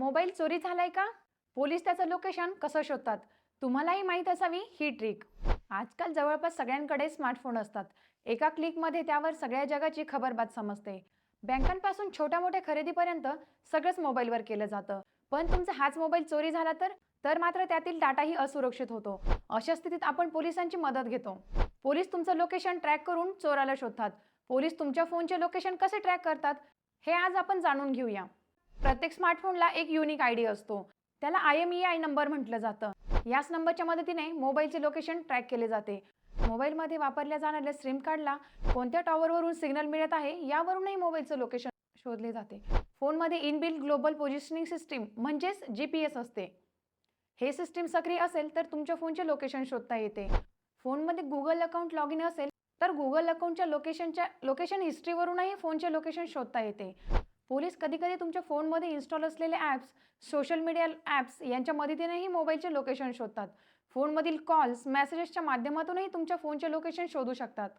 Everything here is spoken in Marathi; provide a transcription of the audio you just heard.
मोबाईल चोरी झालाय का? पोलीस त्याचं लोकेशन कसं शोधतात? तुम्हालाही माहीत असावी ही ट्रिक. आजकाल जवळपास सगळ्यांकडे स्मार्टफोन असतात. एका क्लिकमध्ये त्यावर सगळ्या जगाची खबरबात समजते. बँकांपासून छोट्या मोठ्या खरेदीपर्यंत सगळंच मोबाईलवर केलं जातं. पण तुमचा हाच मोबाईल चोरी झाला तर मात्र त्यातील डाटाही असुरक्षित होतो. अशा स्थितीत आपण पोलिसांची मदत घेतो. पोलीस तुमचं लोकेशन ट्रॅक करून चोराला शोधतात. पोलीस तुमच्या फोनचे लोकेशन कसे ट्रॅक करतात हे आज आपण जाणून घेऊया. प्रत्येक स्मार्टफोनला एक युनिक आयडी असतो. त्याला IMEI नंबर म्हटलं जातं. याच नंबरच्या मदतीने मोबाईलचे लोकेशन ट्रॅक केले जाते. मोबाईलमध्ये वापरल्या जाणाऱ्या सिम कार्डला कोणत्या टॉवरवरून सिग्नल मिळत आहे यावरूनही मोबाईलचं लोकेशन शोधले जाते. फोनमध्ये इनबिल्ट ग्लोबल पोझिशनिंग सिस्टीम म्हणजेच GPS असते. हे सिस्टीम सक्रिय असेल तर तुमच्या फोनचे लोकेशन शोधता येते. फोनमध्ये गुगल अकाउंट लॉग इन असेल तर गुगल अकाउंटच्या लोकेशन हिस्ट्रीवरूनही फोनचे लोकेशन शोधता येते. पोलीस कधी-कधी तुमच्या फोनमध्ये इन्स्टॉल असलेले ॲप्स, सोशल मीडिया ॲप्स यांच्या मदतीनेही मोबाईलचे लोकेशन शोधतात. फोनमधील कॉल्स, मेसेजेसच्या माध्यमातूनही तुमच्या फोनचे लोकेशन शोधू शकतात.